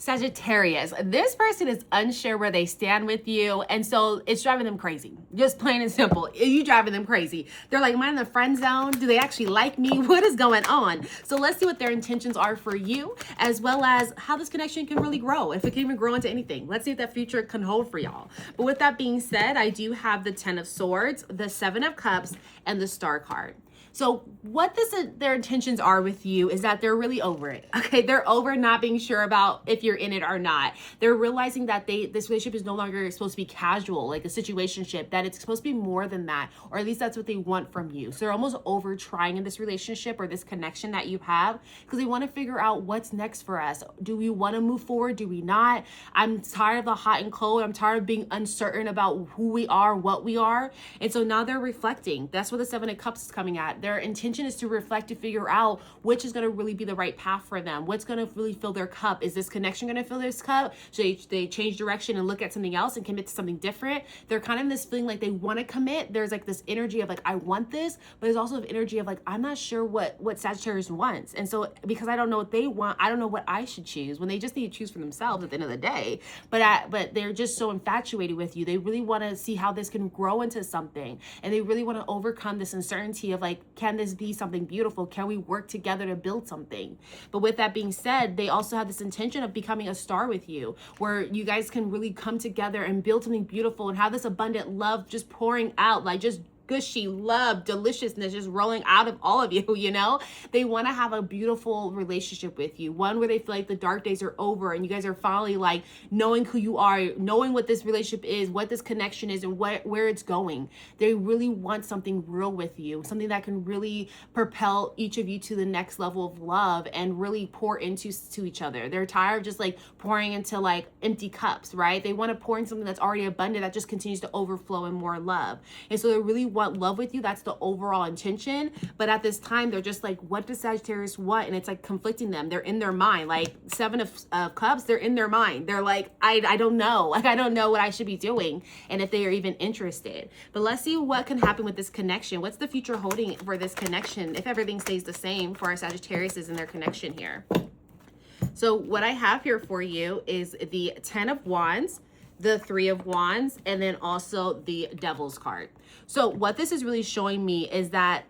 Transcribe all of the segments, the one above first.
Sagittarius, this person is unsure where they stand with you, and so it's driving them crazy. Just plain and simple. You driving them crazy. They're like, am I in the friend zone? Do they actually like me? What is going on? So let's see what their intentions are for you, as well as how this connection can really grow, if it can even grow into anything. Let's see if that future can hold for y'all. But with that being said, I do have the 10 of Swords, the 7 of Cups, and the Star card. So what their intentions are with you is that they're really over it. Okay, they're over not being sure about if you're in it or not. They're realizing that this relationship is no longer supposed to be casual, like a situationship, that it's supposed to be more than that, or at least that's what they want from you. So they're almost over trying in this relationship or this connection that you have, because they want to figure out what's next for us. Do we want to move forward? Do we not? I'm tired of the hot and cold. I'm tired of being uncertain about who we are, what we are. And so now they're reflecting. That's what the 7 of Cups is coming at. Their intention is to reflect, to figure out which is going to really be the right path for them. What's going to really fill their cup? Is this connection going to fill this cup? Should they change direction and look at something else and commit to something different? They're kind of in this feeling like they want to commit. There's like this energy of like, I want this, but there's also an energy of like, I'm not sure what Sagittarius wants. And so because I don't know what they want, I don't know what I should choose, when they just need to choose for themselves at the end of the day. But they're just so infatuated with you. They really want to see how this can grow into something. And they really want to overcome this uncertainty of like, can this be something beautiful? Can we work together to build something? But with that being said, they also have this intention of becoming a star with you, where you guys can really come together and build something beautiful and have this abundant love just pouring out, like just gushy love, deliciousness just rolling out of all of you, you know? They want to have a beautiful relationship with you, one where they feel like the dark days are over and you guys are finally like knowing who you are, knowing what this relationship is, what this connection is, and where it's going. They really want something real with you, something that can really propel each of you to the next level of love and really pour into each other. They're tired of just like pouring into like empty cups, right? They want to pour in something that's already abundant, that just continues to overflow in more love. And so they really want love with you. That's the overall intention. But at this time, they're just like, what does Sagittarius want? And it's like conflicting them. They're in their mind. Like 7 of Cups, they're in their mind. They're like, I don't know. Like, I don't know what I should be doing, and if they are even interested. But let's see what can happen with this connection. What's the future holding for this connection if everything stays the same for our Sagittariuses in their connection here? So what I have here for you is the 10 of Wands, the 3 of Wands, and then also the Devil's card. So what this is really showing me is that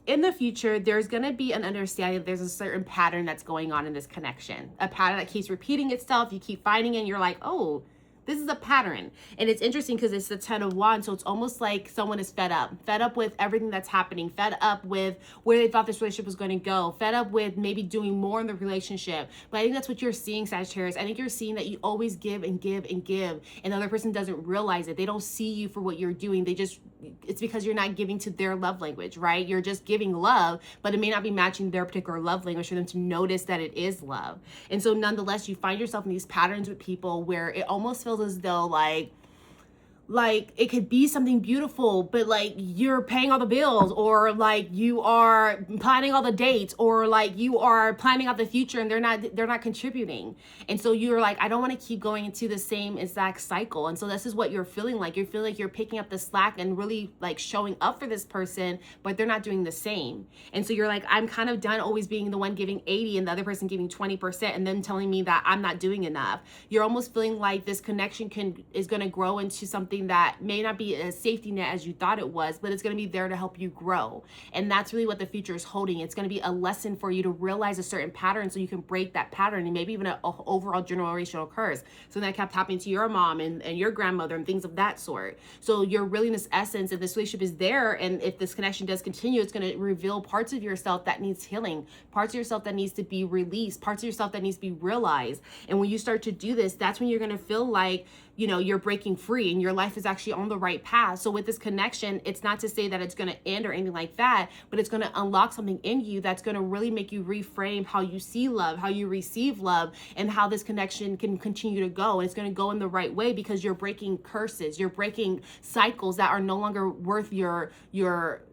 in the future, there's going to be an understanding that there's a certain pattern that's going on in this connection, a pattern that keeps repeating itself. You keep finding it and you're like, oh, this is a pattern. And it's interesting because it's the 10 of Wands. So it's almost like someone is fed up with everything that's happening, fed up with where they thought this relationship was going to go, fed up with maybe doing more in the relationship. But I think that's what you're seeing, Sagittarius. I think you're seeing that you always give and give and give, and the other person doesn't realize it. They don't see you for what you're doing. It's because you're not giving to their love language, right? You're just giving love, but it may not be matching their particular love language for them to notice that it is love. And so nonetheless, you find yourself in these patterns with people where it almost feels as though like it could be something beautiful, but like you're paying all the bills, or like you are planning all the dates, or like you are planning out the future and they're not contributing. And so you're like, I don't want to keep going into the same exact cycle. And so this is what you're feeling like. You feel like you're picking up the slack and really like showing up for this person, but they're not doing the same. And so you're like, I'm kind of done always being the one giving 80 and the other person giving 20% and then telling me that I'm not doing enough. You're almost feeling like this connection is going to grow into something that may not be a safety net as you thought it was, but it's going to be there to help you grow. And that's really what the future is holding. It's going to be a lesson for you to realize a certain pattern so you can break that pattern, and maybe even an overall generational curse. So that kept happening to your mom and your grandmother and things of that sort. So you're really in this essence, if this relationship is there and if this connection does continue, it's going to reveal parts of yourself that needs healing, parts of yourself that needs to be released, parts of yourself that needs to be realized. And when you start to do this, that's when you're going to feel like, you know, you're breaking free and your life is actually on the right path. So with this connection, it's not to say that it's going to end or anything like that, but it's going to unlock something in you that's going to really make you reframe how you see love, how you receive love, and how this connection can continue to go. And it's going to go in the right way because you're breaking curses, you're breaking cycles that are no longer worth your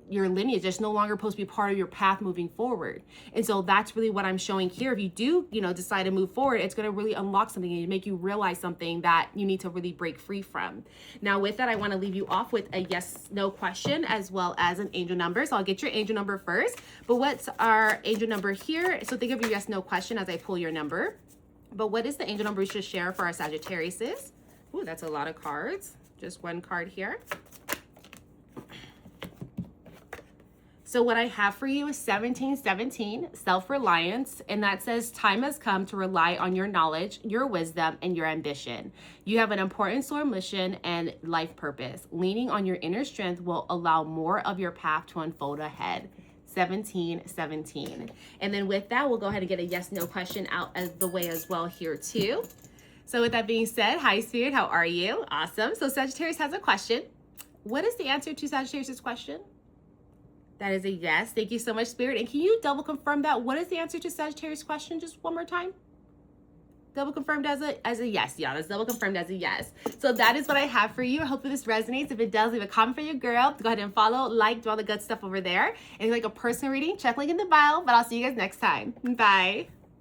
lineage. It's no longer supposed to be part of your path moving forward. And so that's really what I'm showing here. If you do, decide to move forward, it's going to really unlock something and make you realize something that you need to really break free from. Now with that, I want to leave you off with a yes, no question as well as an angel number. So I'll get your angel number first, but what's our angel number here? So think of your yes, no question as I pull your number. But what is the angel number we should share for our Sagittariuses? Ooh, that's a lot of cards. Just one card here. So what I have for you is 1717, self-reliance, and that says time has come to rely on your knowledge, your wisdom, and your ambition. You have an important soul mission and life purpose. Leaning on your inner strength will allow more of your path to unfold ahead. 1717. And then with that, we'll go ahead and get a yes/no question out of the way as well here too. So with that being said, hi Spirit, how are you? Awesome. So Sagittarius has a question. What is the answer to Sagittarius' question? That is a yes. Thank you so much, Spirit. And can you double confirm that? What is the answer to Sagittarius' question? Just one more time. Double confirmed as a yes. Yeah, that's double confirmed as a yes. So that is what I have for you. I hope that this resonates. If it does, leave a comment for your girl. Go ahead and follow, like, do all the good stuff over there. And if you like a personal reading, check link in the bio. But I'll see you guys next time. Bye.